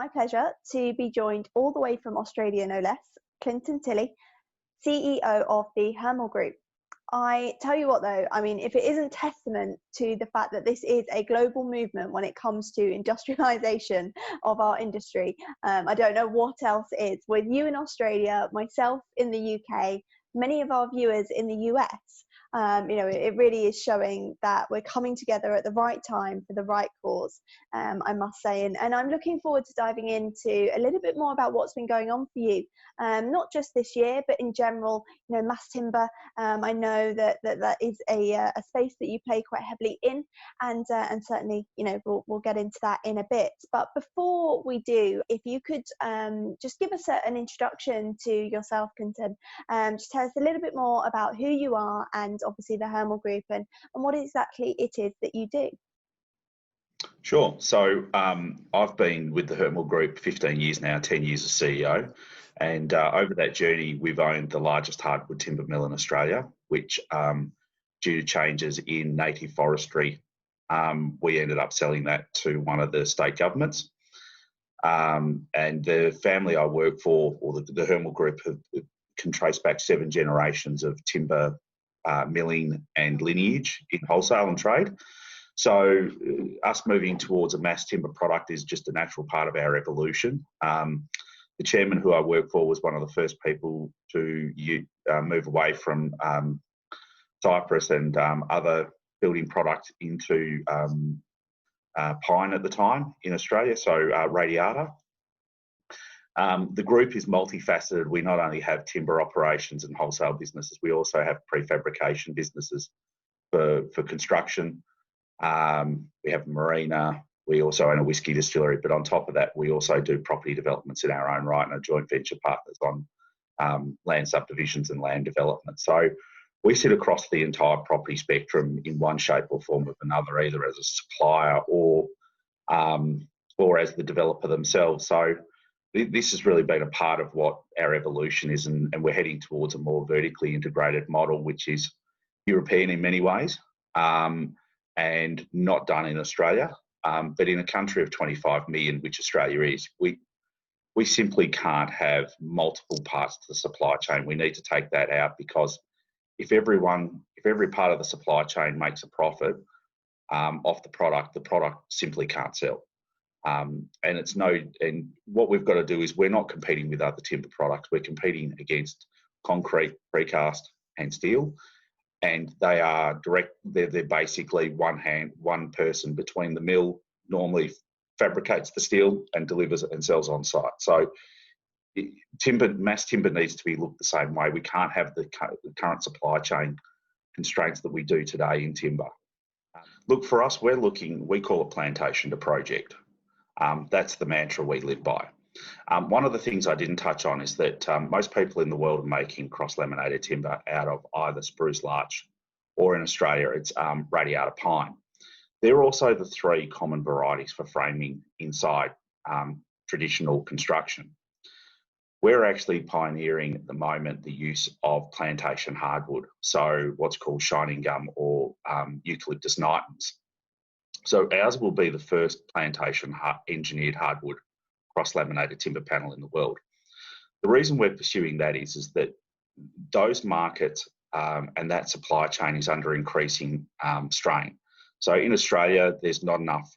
my pleasure to be joined all the way from Australia, no less, Clinton Tilley, CEO of the Hermal Group. I tell you what though, I mean, if it isn't testament to the fact that this is a global movement when it comes to industrialization of our industry, I don't know what else is. With you in Australia, myself in the UK, many of our viewers in the US, it really is showing that we're coming together at the right time for the right cause, I must say. And I'm looking forward to diving into a little bit more about what's been going on for you, not just this year, but in general, mass timber. I know that is a space that you play quite heavily in, and certainly, we'll get into that in a bit. But before we do, if you could just give us an introduction to yourself, Clinton, just tell us a little bit more about who you are and obviously the Hermal Group and what exactly it is that you do. Sure. So I've been with the Hermal Group 15 years now, 10 years as CEO. And over that journey, we've owned the largest hardwood timber mill in Australia, which due to changes in native forestry, we ended up selling that to one of the state governments. And the family I work for, or the Hermal Group, can trace back 7 generations of timber milling and lineage in wholesale and trade. So us moving towards a mass timber product is just a natural part of our evolution. The chairman who I work for was one of the first people to move away from cypress and other building products into pine at the time in Australia, so radiata. The group is multifaceted. We not only have timber operations and wholesale businesses, we also have prefabrication businesses for construction. We have a marina. We also own a whiskey distillery, but on top of that, we also do property developments in our own right and are joint venture partners on land subdivisions and land development. So we sit across the entire property spectrum in one shape or form or another, either as a supplier or as the developer themselves. So this has really been a part of what our evolution is, and we're heading towards a more vertically integrated model, which is European in many ways, and not done in Australia. But in a country of 25 million, which Australia is, we simply can't have multiple parts to the supply chain. We need to take that out, because if every part of the supply chain makes a profit off the product simply can't sell. And what we've got to do is, we're not competing with other timber products. We're competing against concrete, precast, and steel. And they are they're basically one person between the mill, normally fabricates the steel and delivers it and sells on site. So mass timber needs to be looked the same way. We can't have the current supply chain constraints that we do today in timber. Look, for us, we call it plantation to project. That's the mantra we live by. One of the things I didn't touch on is that most people in the world are making cross-laminated timber out of either spruce larch, or in Australia it's radiata pine. They're also the 3 common varieties for framing inside traditional construction. We're actually pioneering at the moment the use of plantation hardwood, so what's called shining gum or eucalyptus nitens. So ours will be the first plantation engineered hardwood cross-laminated timber panel in the world. The reason we're pursuing that is that those markets and that supply chain is under increasing strain. So in Australia, there's not enough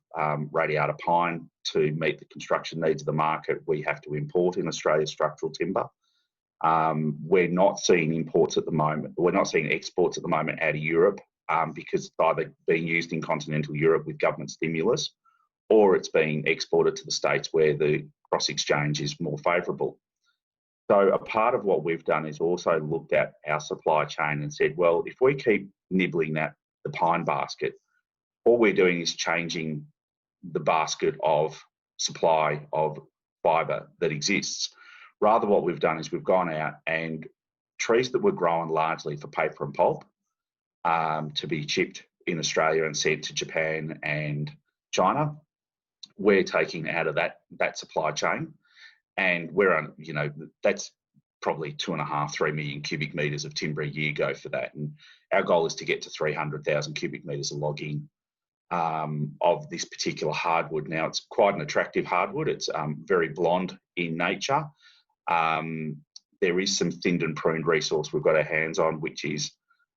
radiata pine to meet the construction needs of the market. We have to import in Australia structural timber. We're not seeing imports at the moment. We're not seeing exports at the moment out of Europe because it's either being used in continental Europe with government stimulus, or it's being exported to the States where the cross-exchange is more favourable. So a part of what we've done is also looked at our supply chain and said, well, if we keep nibbling at the pine basket, all we're doing is changing the basket of supply of fibre that exists. Rather, what we've done is we've gone out and trees that were grown largely for paper and pulp to be chipped in Australia and sent to Japan and China, we're taking out of that supply chain, and we're on, that's probably 2.5-3 million cubic metres of timber a year go for that, and our goal is to get to 300,000 cubic metres of logging of this particular hardwood. Now, it's quite an attractive hardwood. It's very blonde in nature. There is some thinned and pruned resource we've got our hands on, which is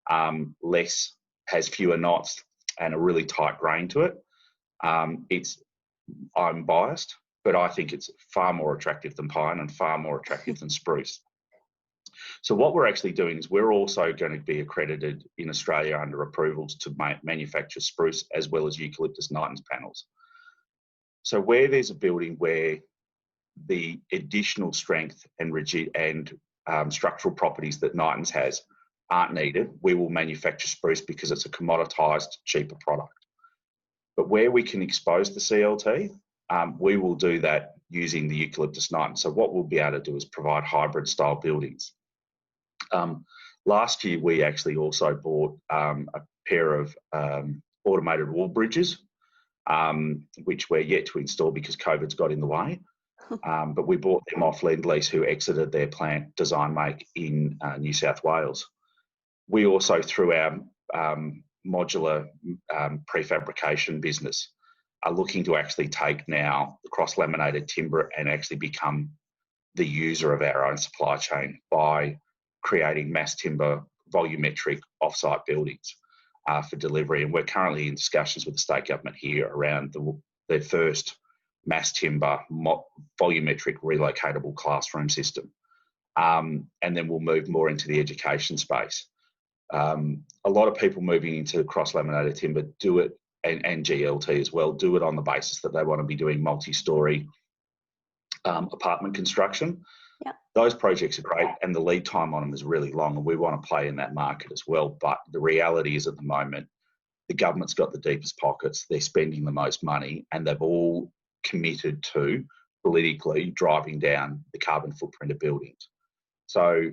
has fewer knots and a really tight grain to it. I'm biased, but I think it's far more attractive than pine and far more attractive than spruce. So what we're actually doing is we're also going to be accredited in Australia under approvals to manufacture spruce as well as eucalyptus nitens panels. So where there's a building where the additional strength and rigid and structural properties that nitens has aren't needed, we will manufacture spruce because it's a commoditised, cheaper product. But where we can expose the CLT, we will do that using the eucalyptus nitens. So what we'll be able to do is provide hybrid style buildings. Last year, we actually also bought a pair of automated wall bridges, which we're yet to install because COVID's got in the way. But we bought them off Lend-Lease, who exited their plant Design Make in New South Wales. We also, through our modular prefabrication business, are looking to actually take now the cross-laminated timber and actually become the user of our own supply chain by creating mass timber volumetric off-site buildings for delivery. And we're currently in discussions with the state government here around their first mass timber volumetric relocatable classroom system. And then we'll move more into the education space. A lot of people moving into cross-laminated timber do it, and GLT as well, do it on the basis that they want to be doing multi-storey apartment construction. Yep. Those projects are great and the lead time on them is really long, and we want to play in that market as well. But the reality is, at the moment, the government's got the deepest pockets, they're spending the most money, and they've all committed to politically driving down the carbon footprint of buildings. So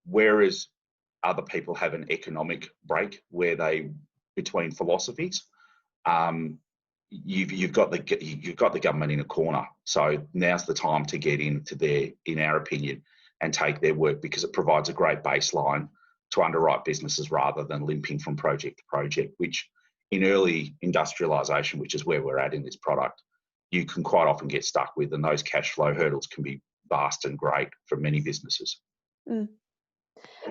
whereas other people have an economic break where they, between philosophies, you've got the government in a corner. So now's the time to get into there, in our opinion, and take their work, because it provides a great baseline to underwrite businesses rather than limping from project to project, which in early industrialisation, which is where we're at in this product, you can quite often get stuck with, and those cash flow hurdles can be vast and great for many businesses. Mm.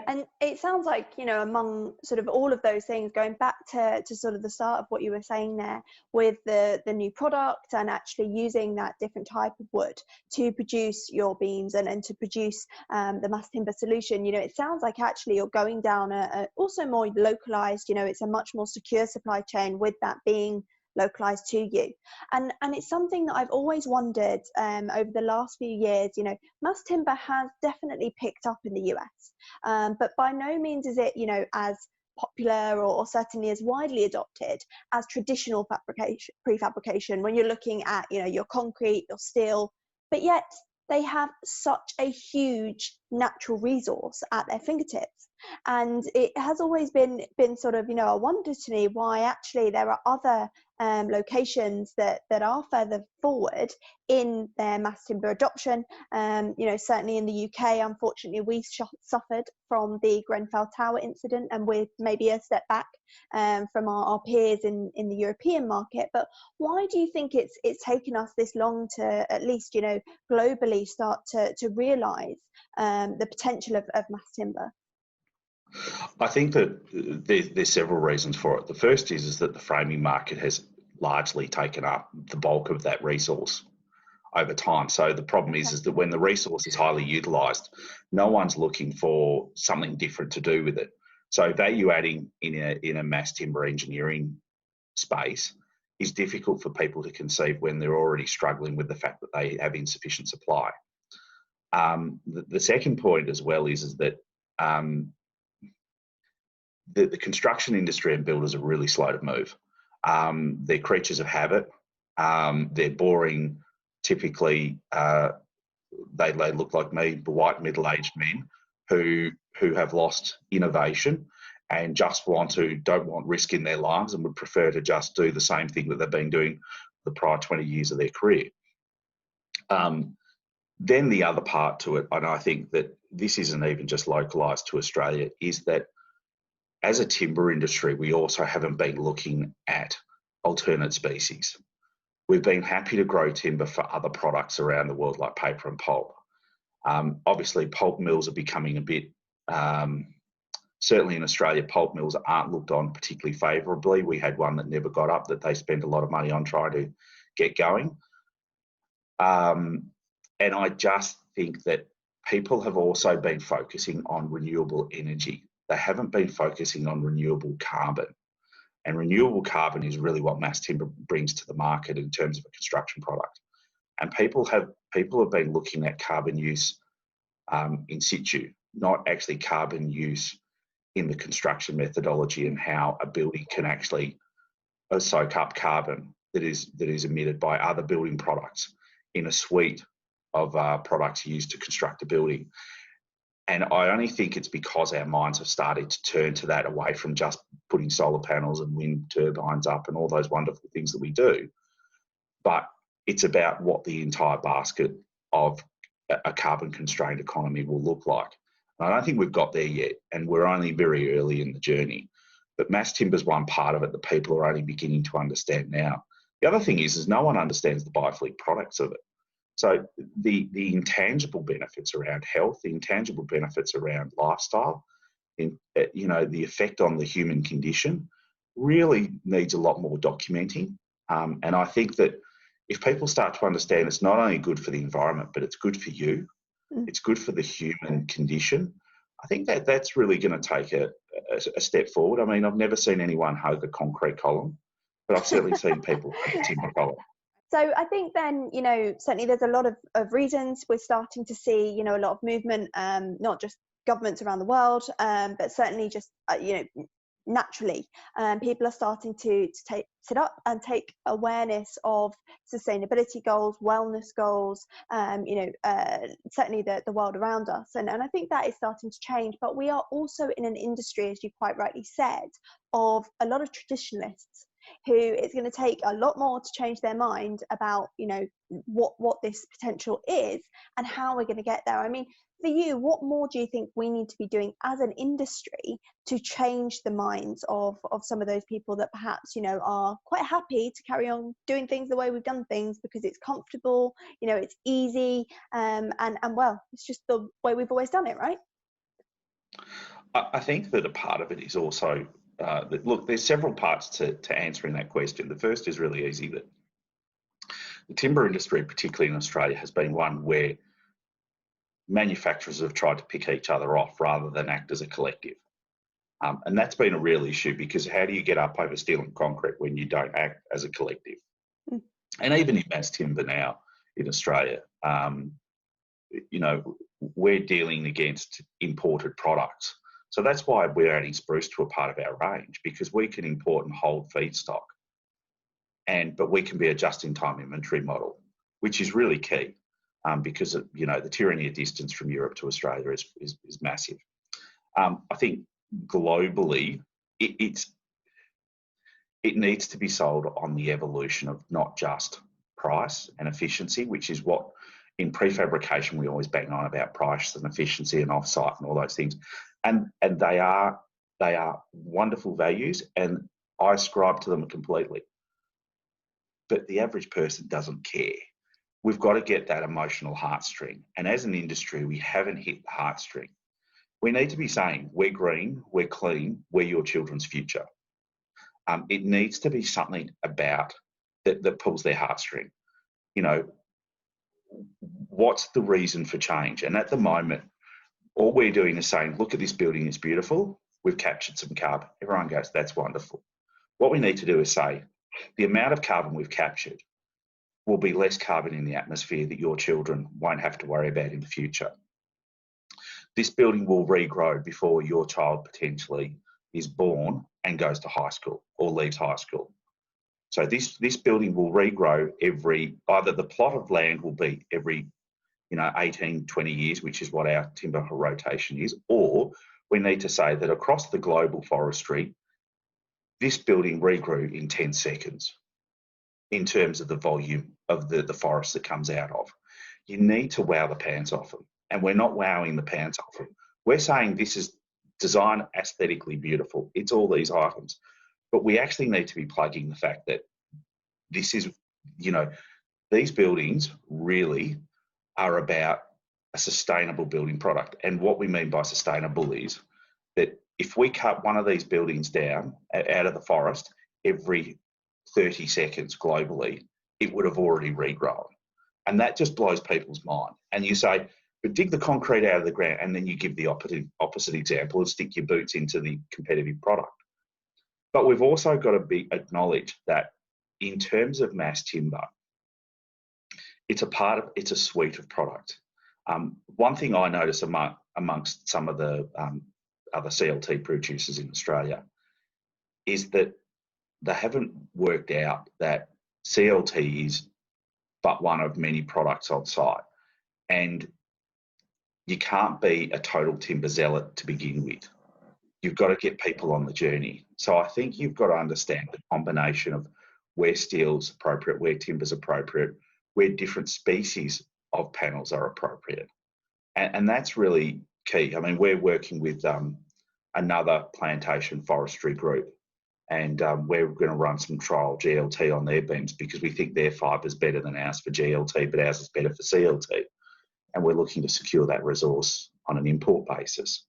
And it sounds like, you know, among sort of all of those things, going back to sort of the start of what you were saying there with the new product and actually using that different type of wood to produce your beams and to produce the mass timber solution, you know, it sounds like actually you're going down a also more localized, you know, it's a much more secure supply chain with that being localized to you. And it's something that I've always wondered over the last few years. You know, mass timber has definitely picked up in the US, but by no means is it, you know, as popular or certainly as widely adopted as traditional prefabrication when you're looking at, you know, your concrete, your steel, but yet they have such a huge natural resource at their fingertips. And it has always been sort of, you know, a wonder to me why actually there are other locations that are further forward in their mass timber adoption. You know, certainly in the UK, unfortunately, we suffered from the Grenfell Tower incident, and we're maybe a step back from our peers in the European market. But why do you think it's taken us this long to, at least, you know, globally start to realise the potential of mass timber? I think that there's several reasons for it. The first is that the framing market has largely taken up the bulk of that resource over time. So the problem is that when the resource is highly utilised, no one's looking for something different to do with it. So value adding in a mass timber engineering space is difficult for people to conceive when they're already struggling with the fact that they have insufficient supply. The second point as well is that the construction industry and builders are really slow to move. They're creatures of habit. They're boring. Typically, they look like me, white middle-aged men who have lost innovation and just don't want risk in their lives and would prefer to just do the same thing that they've been doing the prior 20 years of their career. Then the other part to it, and I think that this isn't even just localised to Australia, is that as a timber industry, we also haven't been looking at alternate species. We've been happy to grow timber for other products around the world, like paper and pulp. Obviously, pulp mills are becoming a bit, certainly in Australia, pulp mills aren't looked on particularly favourably. We had one that never got up, that they spent a lot of money on trying to get going. And I just think that people have also been focusing on renewable energy. They haven't been focusing on renewable carbon. And renewable carbon is really what mass timber brings to the market in terms of a construction product. And people have been looking at carbon use in situ, not actually carbon use in the construction methodology and how a building can actually soak up carbon that is emitted by other building products in a suite of products used to construct a building. And I only think it's because our minds have started to turn to that, away from just putting solar panels and wind turbines up and all those wonderful things that we do. But it's about what the entire basket of a carbon-constrained economy will look like. And I don't think we've got there yet, and we're only very early in the journey. But mass timber is one part of it that people are only beginning to understand now. The other thing is no one understands the biofleet products of it. So the intangible benefits around health, the intangible benefits around lifestyle, the effect on the human condition really needs a lot more documenting. And I think that if people start to understand it's not only good for the environment, but it's good for you, it's good for the human condition, I think that that's really going to take a step forward. I mean, I've never seen anyone hug a concrete column, but I've certainly seen people hug a timber column. So I think then, certainly there's a lot of reasons. We're starting to see, a lot of movement, not just governments around the world, but certainly just, naturally, people are starting to sit up and take awareness of sustainability goals, wellness goals, certainly the world around us. And I think that is starting to change. But we are also in an industry, as you quite rightly said, of a lot of traditionalists who it's going to take a lot more to change their mind about, what this potential is and how we're going to get there. I mean, for you, what more do you think we need to be doing as an industry to change the minds of some of those people that perhaps, are quite happy to carry on doing things the way we've done things because it's comfortable, it's easy, and well, it's just the way we've always done it, right? I think that a part of it is also, look, there's several parts to answering that question. The first is really easy, that the timber industry, particularly in Australia, has been one where manufacturers have tried to pick each other off rather than act as a collective. And that's been a real issue, because how do you get up over steel and concrete when you don't act as a collective? And even in mass timber now in Australia, we're dealing against imported products. So that's why we're adding spruce to a part of our range, because we can import and hold feedstock, but we can be a just-in-time inventory model, which is really key, because the tyranny of distance from Europe to Australia is massive. I think globally it needs to be sold on the evolution of not just price and efficiency, which is what in prefabrication we always bang on about, price and efficiency and offsite and all those things. And they are wonderful values, and I ascribe to them completely. But the average person doesn't care. We've got to get that emotional heartstring. And as an industry, we haven't hit the heartstring. We need to be saying, we're green, we're clean, we're your children's future. It needs to be something about that pulls their heartstring. What's the reason for change? And at the moment, all we're doing is saying, look at this building, it's beautiful, we've captured some carbon. Everyone goes, that's wonderful. What we need to do is say, the amount of carbon we've captured will be less carbon in the atmosphere that your children won't have to worry about in the future. This building will regrow before your child potentially is born and goes to high school or leaves high school. So this building will regrow either the plot of land will be every 18, 20 years, which is what our timber rotation is, or we need to say that across the global forestry, this building regrew in 10 seconds in terms of the volume of the forest that comes out of. You need to wow the pants off them. And we're not wowing the pants off them. We're saying this is design aesthetically beautiful. It's all these items. But we actually need to be plugging the fact that this is, you know, these buildings really are about a sustainable building product. And what we mean by sustainable is that if we cut one of these buildings down out of the forest every 30 seconds globally, it would have already regrown. And that just blows people's mind. And you say, but dig the concrete out of the ground, and then you give the opposite example and stick your boots into the competitive product. But we've also got to acknowledge that in terms of mass timber, it's a suite of product. One thing I notice amongst some of the other CLT producers in Australia is that they haven't worked out that CLT is but one of many products on site. And you can't be a total timber zealot to begin with. You've got to get people on the journey. So I think you've got to understand the combination of where steel's appropriate, where timber's appropriate, where different species of panels are appropriate. And that's really key. I mean, we're working with another plantation forestry group, and we're going to run some trial GLT on their beams because we think their fibre is better than ours for GLT, but ours is better for CLT. And we're looking to secure that resource on an import basis.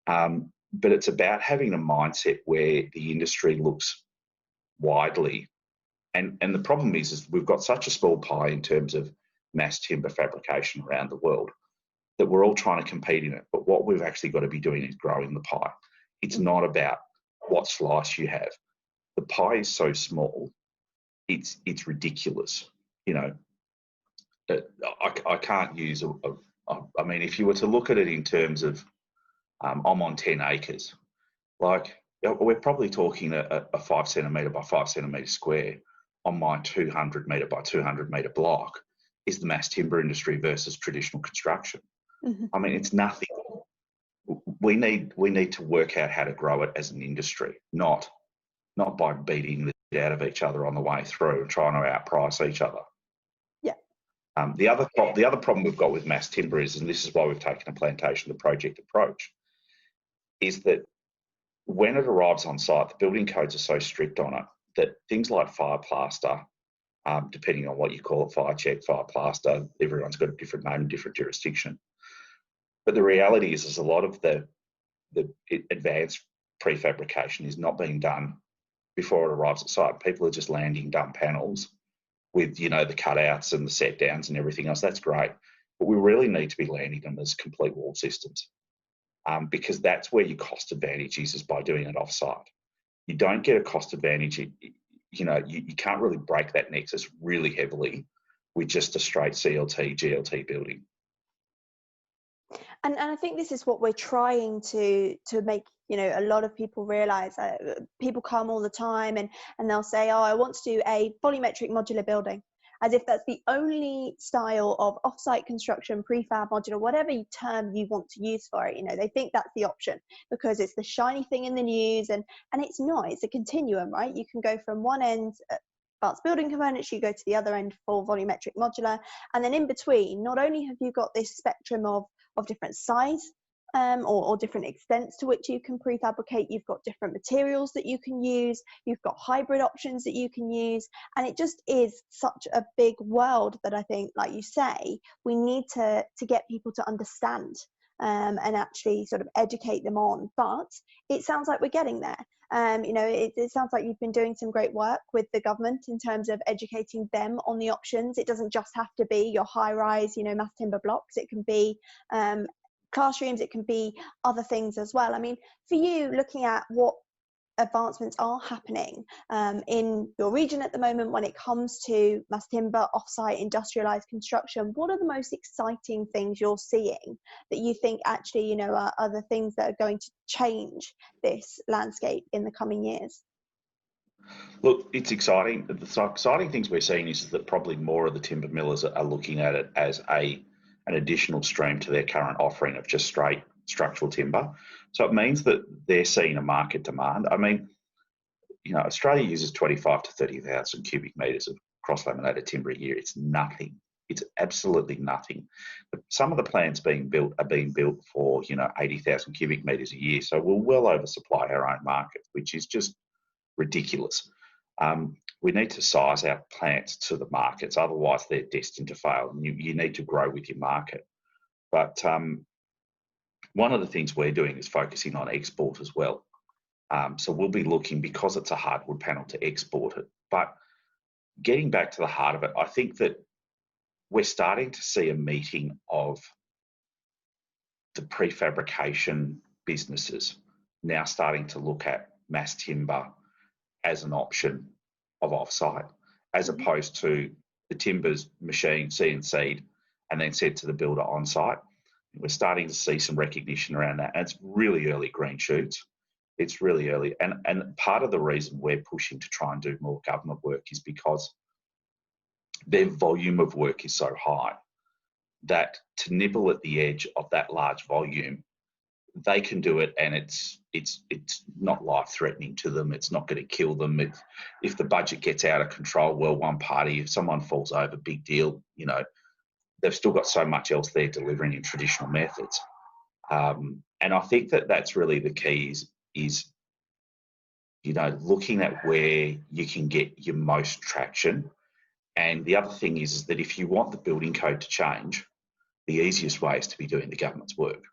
But it's about having a mindset where the industry looks widely. And the problem is we've got such a small pie in terms of mass timber fabrication around the world that we're all trying to compete in it. But what we've actually got to be doing is growing the pie. It's not about what slice you have. The pie is so small, it's ridiculous. You know, I can't use I mean, if you were to look at it in terms of I'm on 10 acres, like we're probably talking a 5 centimetre by 5 centimetre square on my 200 metre by 200 metre block is the mass timber industry versus traditional construction. Mm-hmm. I mean, it's nothing. We need to work out how to grow it as an industry, not by beating the shit out of each other on the way through and trying to outprice each other. Yeah. The other problem we've got with mass timber is, and this is why we've taken a plantation to project approach, is that when it arrives on site, the building codes are so strict on it that things like fire plaster, depending on what you call it, fire check, fire plaster, everyone's got a different name in different jurisdiction. But the reality is a lot of the advanced prefabrication is not being done before it arrives at site. People are just landing dumb panels with, you know, the cutouts and the set downs and everything else. That's great. But we really need to be landing them as complete wall systems, because that's where your cost advantage is by doing it off-site. You don't get a cost advantage. You can't really break that nexus really heavily with just a straight CLT, GLT building. And I think this is what we're trying to make, you know, a lot of people realise. People come all the time and they'll say, oh, I want to do a volumetric modular building, as if that's the only style of off-site construction, prefab, modular, whatever term you want to use for it. You know, they think that's the option because it's the shiny thing in the news, and it's not. It's a continuum, right? You can go from one end, advanced building components, you go to the other end for volumetric modular, and then in between, not only have you got this spectrum of different size or different extents to which you can prefabricate, you've got different materials that you can use, you've got hybrid options that you can use, and it just is such a big world that I think, like you say, we need to get people to understand and actually sort of educate them on. But it sounds like we're getting there. You know, it sounds like you've been doing some great work with the government in terms of educating them on the options. It doesn't just have to be your high-rise, you know, mass timber blocks. It can be classrooms. It can be other things as well. I mean, for you, looking at what advancements are happening in your region at the moment when it comes to mass timber, off-site, industrialised construction, what are the most exciting things you're seeing that you think actually, you know, are the things that are going to change this landscape in the coming years? Look, it's exciting. The exciting things we're seeing is that probably more of the timber millers are looking at it as an additional stream to their current offering of just straight structural timber. So it means that they're seeing a market demand. I mean, you know, Australia uses 25 to 30,000 cubic metres of cross-laminated timber a year. It's nothing. It's absolutely nothing. But some of the plants are being built for, you know, 80,000 cubic metres a year. So we'll well oversupply our own market, which is just ridiculous. we need to size our plants to the markets. Otherwise, they're destined to fail. And you need to grow with your market. But one of the things we're doing is focusing on export as well. So we'll be looking, because it's a hardwood panel, to export it. But getting back to the heart of it, I think that we're starting to see a meeting of the prefabrication businesses now starting to look at mass timber as an option of offsite, as opposed to the timber's machined, CNC'd, and then sent to the builder on site. We're starting to see some recognition around that, and it's really early green shoots. It's really early, and part of the reason we're pushing to try and do more government work is because their volume of work is so high that to nibble at the edge of that large volume, they can do it, and it's not life threatening to them. It's not going to kill them. If the budget gets out of control, well, one party, if someone falls over, big deal. You know, they've still got so much else they're delivering in traditional methods, and I think that that's really the key. Is you know, looking at where you can get your most traction. And the other thing is that if you want the building code to change, the easiest way is to be doing the government's work.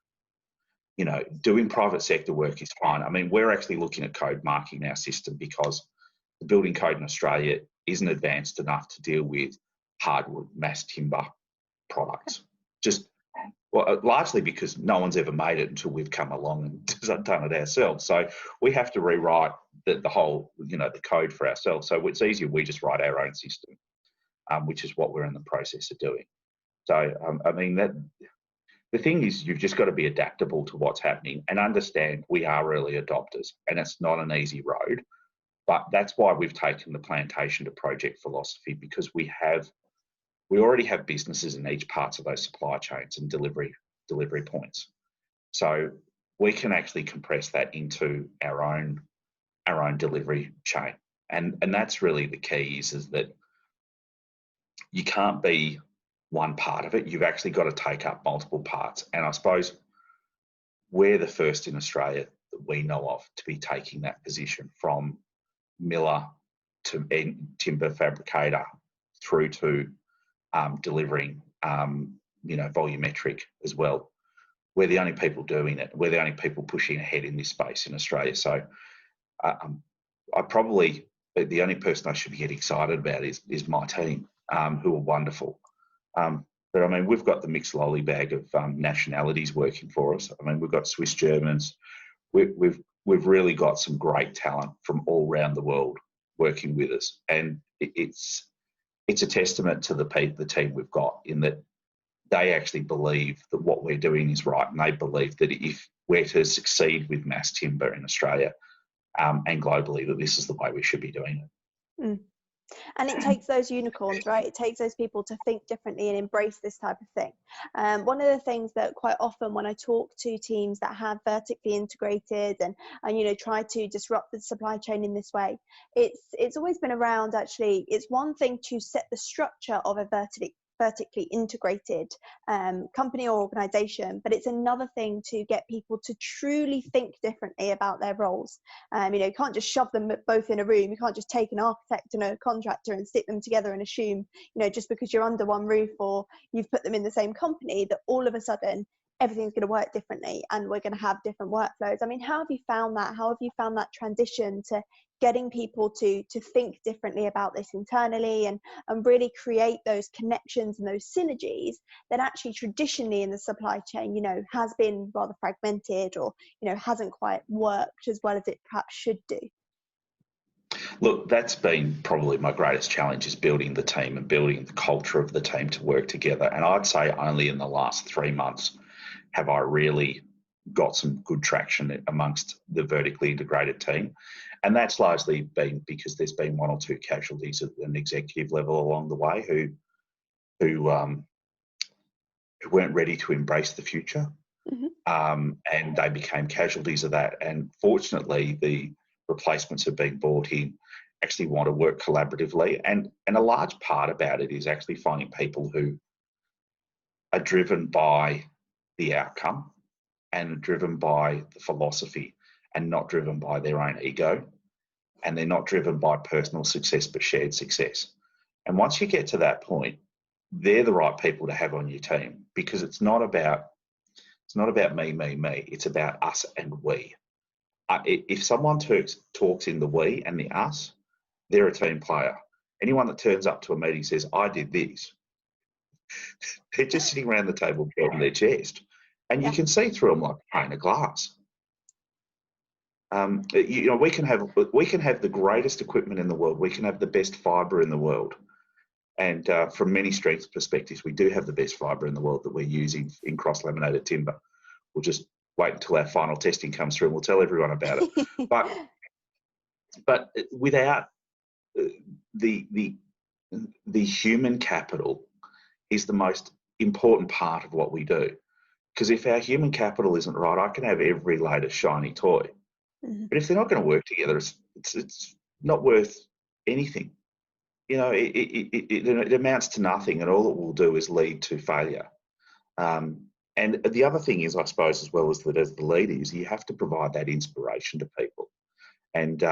You know, doing private sector work is fine. I mean, we're actually looking at code marking our system because the building code in Australia isn't advanced enough to deal with hardwood mass timber products. Just, well, largely because no one's ever made it until we've come along and done it ourselves. So we have to rewrite the whole, you know, the code for ourselves. So it's easier we just write our own system, which is what we're in the process of doing. So, I mean, the thing is, you've just got to be adaptable to what's happening and understand we are early adopters, and it's not an easy road. But that's why we've taken the plantation to project philosophy, because we already have businesses in each parts of those supply chains and delivery points. So we can actually compress that into our own delivery chain. And that's really the key is that you can't be one part of it. You've actually got to take up multiple parts. And I suppose we're the first in Australia that we know of to be taking that position, from miller to timber fabricator through to delivering, you know, volumetric as well. We're the only people doing it. We're the only people pushing ahead in this space in Australia. So I probably, the only person I should get excited about is my team, who are wonderful. But I mean, we've got the mixed lollybag of nationalities working for us. I mean, we've got Swiss Germans. We've really got some great talent from all around the world working with us, and it's a testament to the team we've got, in that they actually believe that what we're doing is right, and they believe that if we're to succeed with mass timber in Australia and globally, that this is the way we should be doing it. Mm. And it takes those unicorns, right? It takes those people to think differently and embrace this type of thing. One of the things that quite often when I talk to teams that have vertically integrated and you know, try to disrupt the supply chain in this way, it's always been around, actually, it's one thing to set the structure of a vertically integrated company or organization, but it's another thing to get people to truly think differently about their roles. You know, you can't just shove them both in a room. You can't just take an architect and a contractor and stick them together and assume, you know, just because you're under one roof or you've put them in the same company, that all of a sudden everything's going to work differently and we're going to have different workflows. I mean, how have you found that? How have you found that transition to getting people to think differently about this internally and really create those connections and those synergies that actually traditionally in the supply chain, you know, has been rather fragmented or, you know, hasn't quite worked as well as it perhaps should do? Look, that's been probably my greatest challenge, is building the team and building the culture of the team to work together. And I'd say only in the last 3 months have I really got some good traction amongst the vertically integrated team. And that's largely been because there's been one or two casualties at an executive level along the way who weren't ready to embrace the future. Mm-hmm. And they became casualties of that. And fortunately, the replacements have been brought in actually want to work collaboratively. And a large part about it is actually finding people who are driven by the outcome and driven by the philosophy and not driven by their own ego. and they're not driven by personal success but shared success. And once you get to that point, they're the right people to have on your team, because it's not about me, me, me. It's about us and we. If someone talks in the we and the us, they're a team player. Anyone that turns up to a meeting says, I did this, they're just sitting around the table beating their chest. And you can see through them like a pane of glass. We can have the greatest equipment in the world. We can have the best fibre in the world. And from many strengths perspectives, we do have the best fibre in the world that we're using in cross-laminated timber. We'll just wait until our final testing comes through and we'll tell everyone about it. But without the human capital is the most important part of what we do. Because if our human capital isn't right, I can have every latest shiny toy. Mm-hmm. But if they're not going to work together, it's not worth anything. It amounts to nothing, and all it will do is lead to failure. And the other thing is, I suppose, as well as that, as the leader, is you have to provide that inspiration to people. And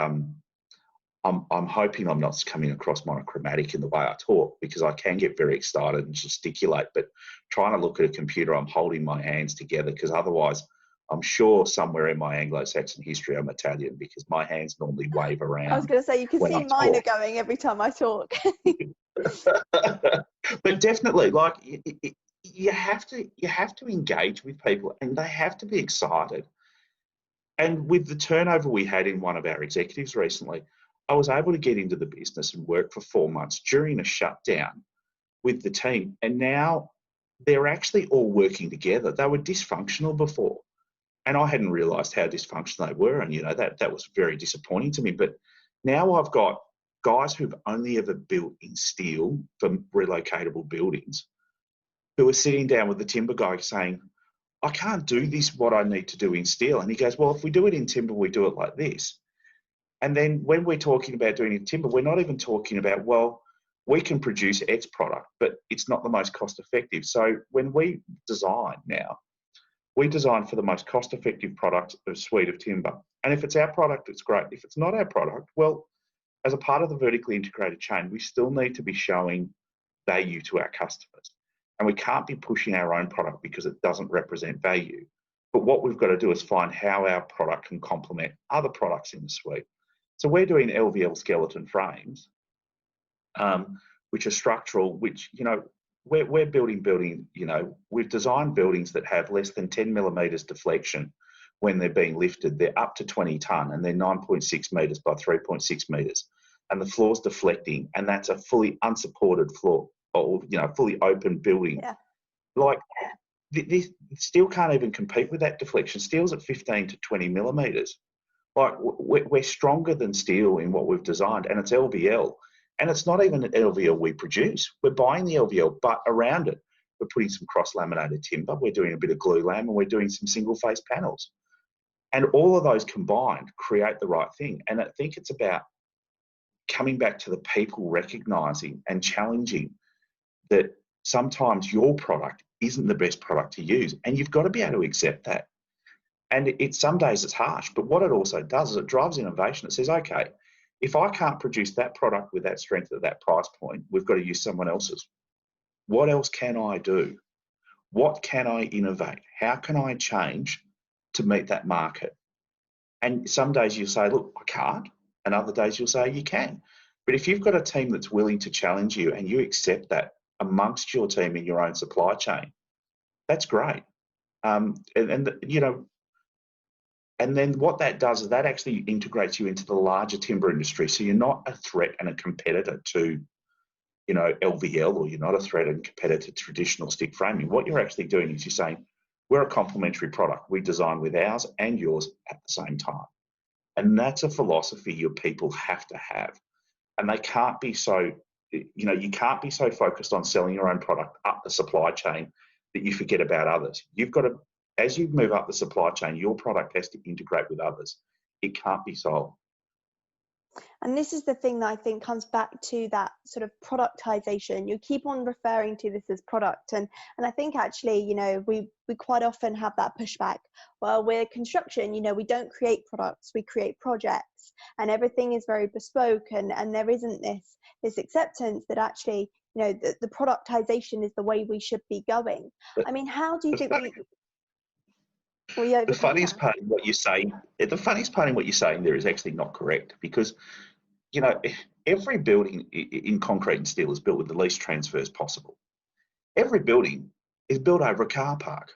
I'm hoping I'm not coming across monochromatic in the way I talk, because I can get very excited and gesticulate. But trying to look at a computer, I'm holding my hands together, because otherwise, I'm sure somewhere in my Anglo-Saxon history I'm Italian, because my hands normally wave around. I was going to say, you can see mine are going every time I talk. But definitely, like, you have to engage with people, and they have to be excited. And with the turnover we had in one of our executives recently, I was able to get into the business and work for 4 months during a shutdown with the team, and now they're actually all working together. They were dysfunctional before, and I hadn't realised how dysfunctional they were, and that was very disappointing to me. But now I've got guys who've only ever built in steel for relocatable buildings, who are sitting down with the timber guy saying, I can't do this, what I need to do in steel. And he goes, well, if we do it in timber, we do it like this. And then when we're talking about doing it in timber, we're not even talking about, well, we can produce X product, but it's not the most cost effective. So when we design now, we design for the most cost effective product of suite of timber. And if it's our product, it's great. If it's not our product, well, as a part of the vertically integrated chain, we still need to be showing value to our customers. And we can't be pushing our own product because it doesn't represent value. But what we've got to do is find how our product can complement other products in the suite. So we're doing LVL skeleton frames, which are structural, which, we're building, we've designed buildings that have less than 10 millimetres deflection when they're being lifted. They're up to 20 tonne, and they're 9.6 metres by 3.6 metres. And the floor's deflecting, and that's a fully unsupported floor, or, fully open building. Yeah. Like, this steel can't even compete with that deflection. Steel's at 15 to 20 millimetres. Like, we're stronger than steel in what we've designed, and it's LVL. And it's not even an LVL we produce. We're buying the LVL, but around it, we're putting some cross-laminated timber, we're doing a bit of glue lam, and we're doing some single-face panels. And all of those combined create the right thing. And I think it's about coming back to the people recognising and challenging that sometimes your product isn't the best product to use, and you've got to be able to accept that. And some days it's harsh, but what it also does is it drives innovation. It says, okay, if I can't produce that product with that strength at that price point, we've got to use someone else's. What else can I do? What can I innovate? How can I change to meet that market? And some days you'll say, look, I can't. And other days you'll say, you can. But if you've got a team that's willing to challenge you and you accept that amongst your team in your own supply chain, that's great. And then what that does is that actually integrates you into the larger timber industry. So you're not a threat and a competitor to, LVL, or you're not a threat and competitor to traditional stick framing. What you're actually doing is you're saying, we're a complementary product. We design with ours and yours at the same time. And that's a philosophy your people have to have. And they can't be so, you can't be so focused on selling your own product up the supply chain that you forget about others. You've got to, as you move up the supply chain, your product has to integrate with others. It can't be sold. And this is the thing that I think comes back to that sort of productization. You keep on referring to this as product. And I think actually, you know, we quite often have that pushback. Well, we're construction, you know, we don't create products, we create projects, and everything is very bespoke, and there isn't this acceptance that actually, you know, the productization is the way we should be going. But I mean, how do you the, think funny, we the overcome funniest that? part in what you're saying, the funniest part in what you're saying there is actually not correct, because you know every building in concrete and steel is built with the least transfers possible. Every building is built over a car park,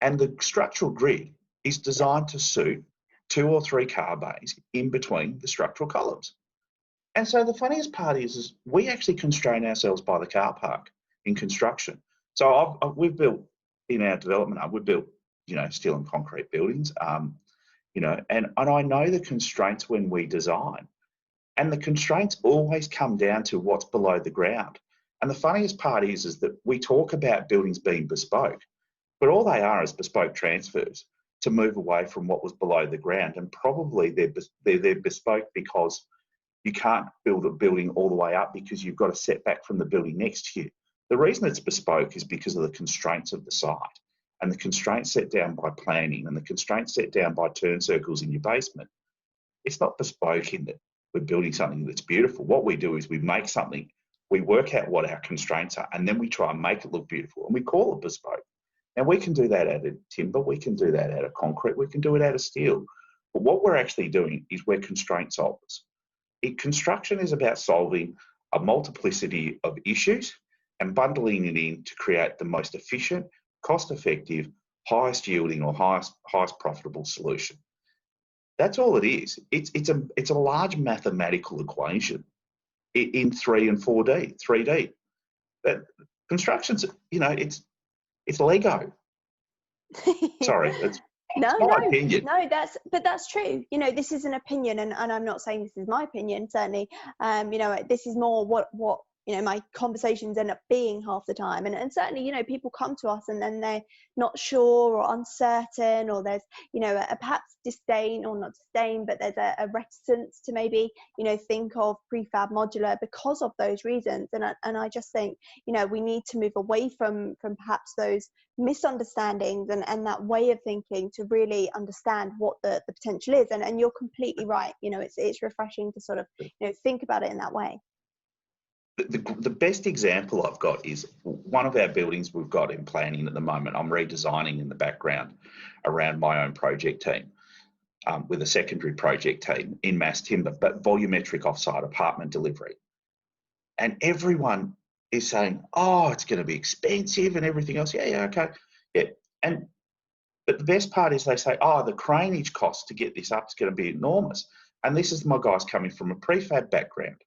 and the structural grid is designed to suit 2 or 3 car bays in between the structural columns. And so the funniest part is we actually constrain ourselves by the car park in construction. So we've built in our development, we've built, you know, steel and concrete buildings, you know, and I know the constraints when we design, and the constraints always come down to what's below the ground. And the funniest part is that we talk about buildings being bespoke, but all they are is bespoke transfers to move away from what was below the ground. And probably they're bespoke because you can't build a building all the way up because you've got a setback from the building next to you. The reason it's bespoke is because of the constraints of the site, and the constraints set down by planning, and the constraints set down by turn circles in your basement. It's not bespoke in that we're building something that's beautiful. What we do is we make something, we work out what our constraints are, and then we try and make it look beautiful, and we call it bespoke. Now, we can do that out of timber, we can do that out of concrete, we can do it out of steel. But what we're actually doing is we're constraint solvers. Construction is about solving a multiplicity of issues and bundling it in to create the most efficient, cost-effective, highest yielding or highest profitable solution. That's all it is. It's a large mathematical equation in 3 and 4D, 3D. But construction's, you know, it's Lego. Sorry, it's No, my opinion. no, that's true. You know, this is an opinion, and I'm not saying this is my opinion, certainly. You know, this is more what you know, my conversations end up being half the time. And certainly, you know, people come to us and then they're not sure or uncertain, or there's, you know, a perhaps disdain, or not disdain, but there's a reticence to maybe, you know, think of prefab modular because of those reasons. And I just think, you know, we need to move away from perhaps those misunderstandings and that way of thinking to really understand what the potential is. And you're completely right. You know, it's refreshing to sort of, you know, think about it in that way. The best example I've got is one of our buildings we've got in planning at the moment. I'm redesigning in the background around my own project team, with a secondary project team in mass timber, but volumetric offsite apartment delivery. And everyone is saying, oh, it's going to be expensive and everything else. Yeah, okay. Yeah. But the best part is they say, oh, the craneage cost to get this up is going to be enormous. And this is my guys coming from a prefab background.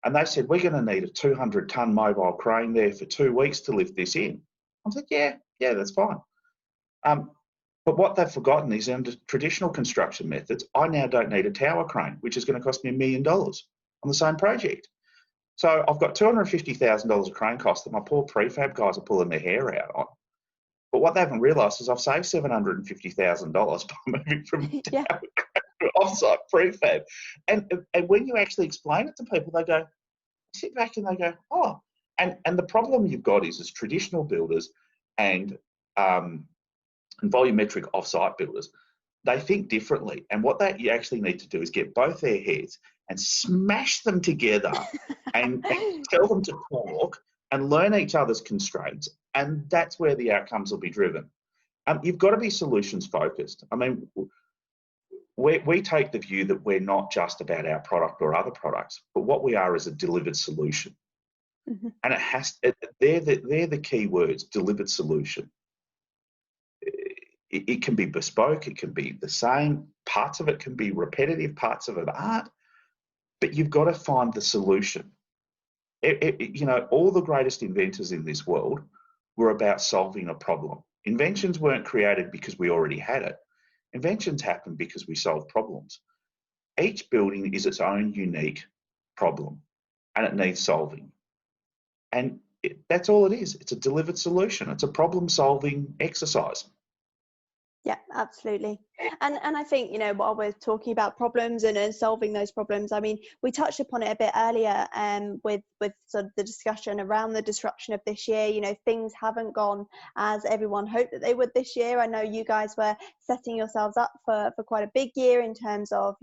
And they said, we're going to need a 200-ton mobile crane there for 2 weeks to lift this in. I was like, yeah, that's fine. But what they've forgotten is under traditional construction methods, I now don't need a tower crane, which is going to cost me $1 million on the same project. So I've got $250,000 of crane costs that my poor prefab guys are pulling their hair out on. But what they haven't realised is I've saved $750,000 by moving from Yeah. tower crane to offsite prefab. And when you actually explain it to people, they go, sit back and they go, oh. And the problem you've got is traditional builders and volumetric offsite builders, they think differently. And what you actually need to do is get both their heads and smash them together and tell them to talk and learn each other's constraints. And that's where the outcomes will be driven. You've got to be solutions focused. I mean, we take the view that we're not just about our product or other products, but what we are is a delivered solution. Mm-hmm. And they're the key words, delivered solution. It can be bespoke, it can be the same, parts of it can be repetitive, parts of it aren't, but you've got to find the solution. You know, all the greatest inventors in this world were about solving a problem. Inventions weren't created because we already had it. Inventions happen because we solve problems. Each building is its own unique problem and it needs solving. And that's all it is. It's a delivered solution. It's a problem-solving exercise. Yeah, absolutely. And I think, while we're talking about problems and solving those problems, I mean, we touched upon it a bit earlier, with sort of the discussion around the disruption of this year. Things haven't gone as everyone hoped that they would this year. I know you guys were setting yourselves up for quite a big year in terms of,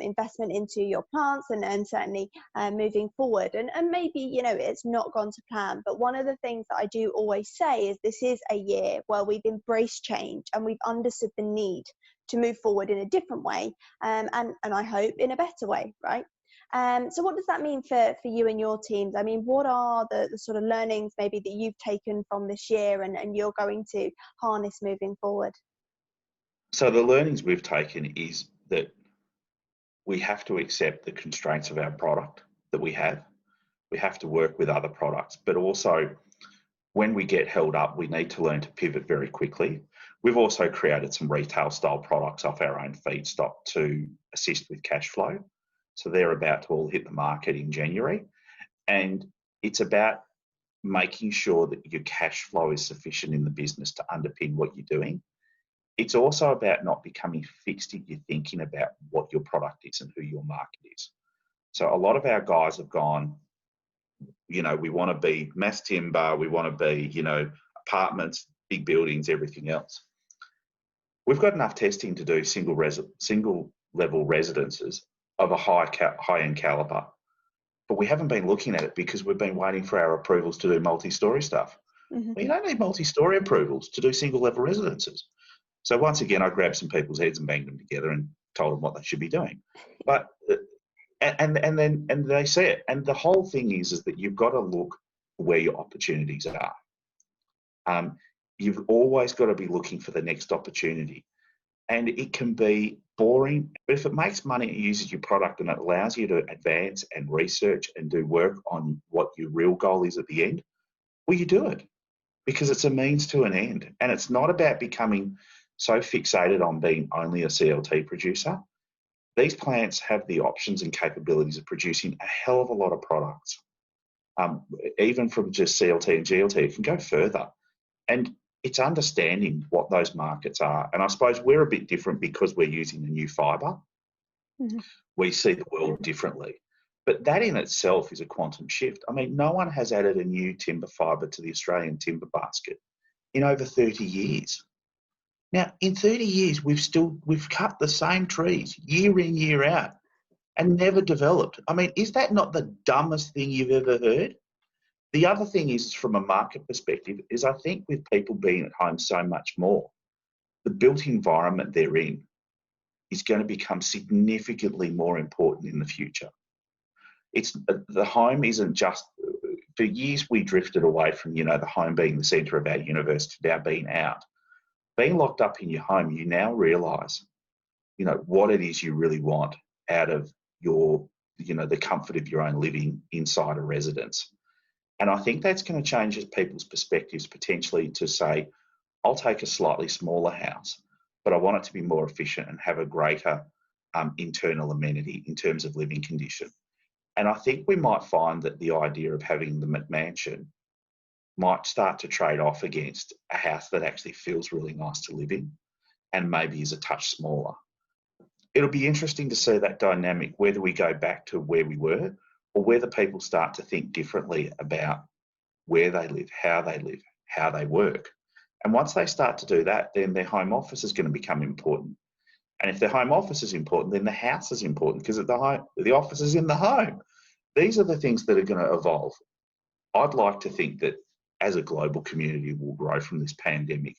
investment into your plants and certainly moving forward. And maybe, it's not gone to plan. But one of the things that I do always say is this is a year where we've embraced change and we've understood the need to move forward in a different way, and I hope in a better way, right? So what does that mean for you and your teams? I mean, what are the sort of learnings maybe that you've taken from this year and you're going to harness moving forward? So the learnings we've taken is that we have to accept the constraints of our product that we have. We have to work with other products, but also when we get held up, we need to learn to pivot very quickly. We've also created some retail style products off our own feedstock to assist with cash flow. So they're about to all hit the market in January. And it's about making sure that your cash flow is sufficient in the business to underpin what you're doing. It's also about not becoming fixed in your thinking about what your product is and who your market is. So a lot of our guys have gone, we want to be mass timber, we want to be, apartments, big buildings, everything else. We've got enough testing to do single level residences of a high-end calibre, but we haven't been looking at it because we've been waiting for our approvals to do multi-storey stuff. Mm-hmm. Well, you don't need multi-storey approvals to do single level residences. So once again, I grabbed some people's heads and banged them together and told them what they should be doing. But and they see it. And the whole thing is that you've got to look where your opportunities are. You've always got to be looking for the next opportunity. And it can be boring, but if it makes money and uses your product and it allows you to advance and research and do work on what your real goal is at the end, well, you do it because it's a means to an end. And it's not about becoming so fixated on being only a CLT producer. These plants have the options and capabilities of producing a hell of a lot of products. Even from just CLT and GLT, it can go further. And it's understanding what those markets are. And I suppose we're a bit different because we're using the new fibre. Mm-hmm. We see the world differently. But that in itself is a quantum shift. I mean, no one has added a new timber fibre to the Australian timber basket in over 30 years. Now, in 30 years, we've cut the same trees year in, year out and never developed. I mean, is that not the dumbest thing you've ever heard? The other thing is, from a market perspective, is I think with people being at home so much more, the built environment they're in is going to become significantly more important in the future. The home isn't just, for years we drifted away from, the home being the centre of our universe to now being out. Being locked up in your home, you now realise, what it is you really want out of your, the comfort of your own living inside a residence. And I think that's going to change people's perspectives potentially to say, I'll take a slightly smaller house, but I want it to be more efficient and have a greater internal amenity in terms of living condition. And I think we might find that the idea of having the McMansion might start to trade off against a house that actually feels really nice to live in and maybe is a touch smaller. It'll be interesting to see that dynamic, whether we go back to where we were or whether people start to think differently about where they live, how they work. And once they start to do that, then their home office is going to become important. And if their home office is important, then the house is important because the office is in the home. These are the things that are going to evolve. I'd like to think that as a global community, we'll grow from this pandemic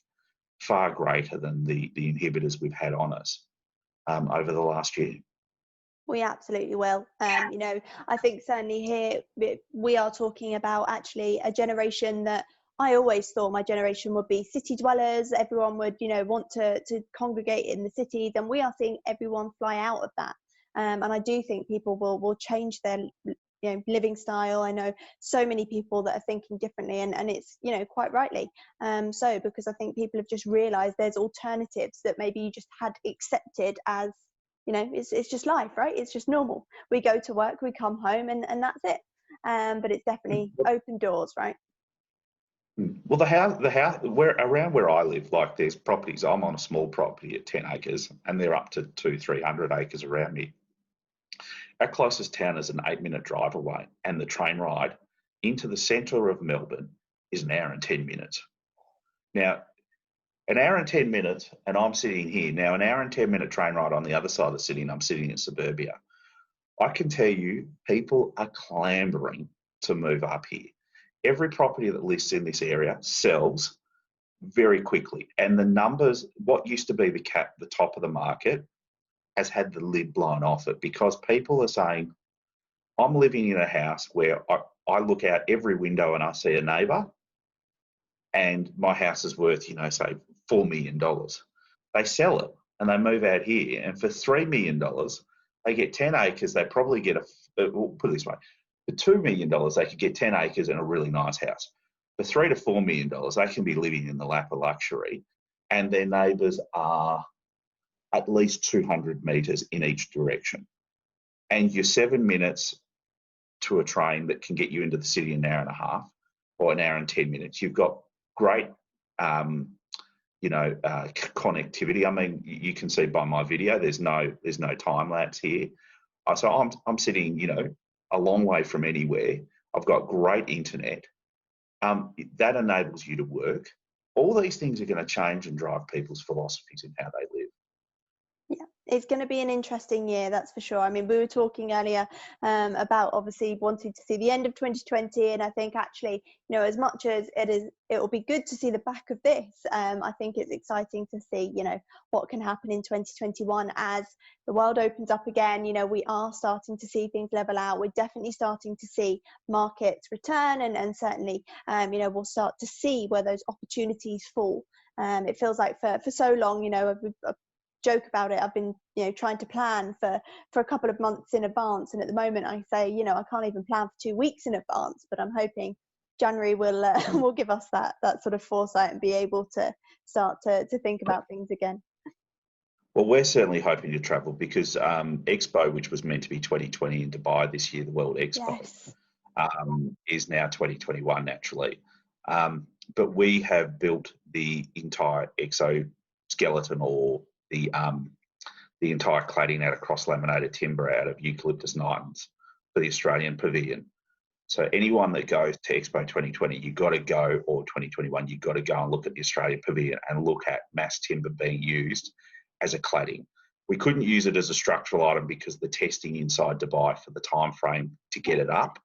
far greater than the inhibitors we've had on us over the last year. We absolutely will. I think certainly here we are talking about actually a generation that I always thought my generation would be city dwellers. Everyone would, want to congregate in the cities, and we are seeing everyone fly out of that. And I do think people will change their living style. I know so many people that are thinking differently, and it's quite rightly so, because I think people have just realised there's alternatives that maybe you just had accepted as it's just life, right? It's just normal. We go to work, we come home, and that's it. But it's definitely open doors, right? Well, around where I live, like there's properties. I'm on a small property at 10 acres, and they're up to 300 acres around me. Our closest town is an 8-minute drive away, and the train ride into the centre of Melbourne is an hour and 10 minutes. Now, an hour and 10 minutes, and I'm sitting here. Now, an hour and 10-minute train ride on the other side of the city, and I'm sitting in suburbia. I can tell you, people are clambering to move up here. Every property that lists in this area sells very quickly. And the numbers, what used to be the top of the market, has had the lid blown off it, because people are saying, I'm living in a house where I look out every window and I see a neighbour, and my house is worth, say $4 million. They sell it and they move out here, and for $3 million, they get 10 acres. They probably get we'll put it this way, for $2 million, they could get 10 acres and a really nice house. For $3 to $4 million, they can be living in the lap of luxury, and their neighbours are at least 200 metres in each direction. And you're 7 minutes to a train that can get you into the city in an hour and a half or an hour and 10 minutes. You've got great, connectivity. I mean, you can see by my video, there's no time lapse here. So I'm sitting, a long way from anywhere. I've got great internet. That enables you to work. All these things are going to change and drive people's philosophies in how they live. Yeah, it's going to be an interesting year, that's for sure. I mean, we were talking earlier about obviously wanting to see the end of 2020, and I think actually, as much as it will be good to see the back of this. I think it's exciting to see, what can happen in 2021 as the world opens up again. We are starting to see things level out. We're definitely starting to see markets return, and certainly, we'll start to see where those opportunities fall. It feels like for so long, I've joke about it, I've been trying to plan for a couple of months in advance, and at the moment I say I can't even plan for 2 weeks in advance, but I'm hoping January will give us that sort of foresight and be able to start to think about things again. Well, we're certainly hoping to travel, because Expo, which was meant to be 2020 in Dubai this year, the World Expo, Yes. is now 2021 naturally. But we have built the entire exoskeleton, or the entire cladding out of cross-laminated timber out of eucalyptus nitens for the Australian pavilion. So anyone that goes to Expo 2020, you've got to go, or 2021, you've got to go and look at the Australian pavilion and look at mass timber being used as a cladding. We couldn't use it as a structural item because the testing inside Dubai for the time frame to get it up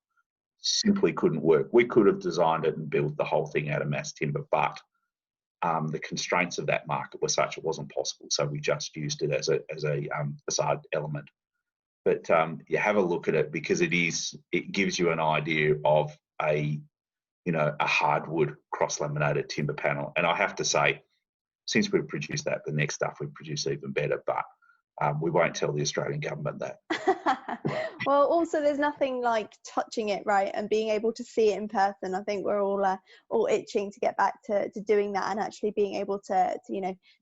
simply couldn't work. We could have designed it and built the whole thing out of mass timber, but the constraints of that market were such it wasn't possible. So we just used it as a facade element. But you have a look at it, because it gives you an idea of a hardwood cross-laminated timber panel. And I have to say, since we've produced that, the next stuff we produce even better. But we won't tell the Australian government that. Well, also there's nothing like touching it, right, and being able to see it in person. I think we're all itching to get back to doing that, and actually being able to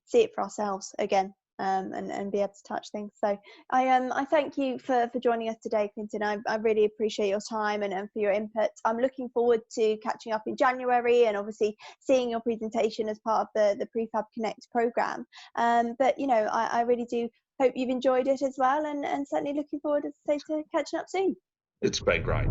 see it for ourselves again, and be able to touch things. So I thank you for joining us today, Clinton. I really appreciate your time and for your input. I'm looking forward to catching up in January, and obviously seeing your presentation as part of the Prefab Connect program. But I really do hope you've enjoyed it as well, and certainly looking forward, as I say, to catching up soon. It's been great.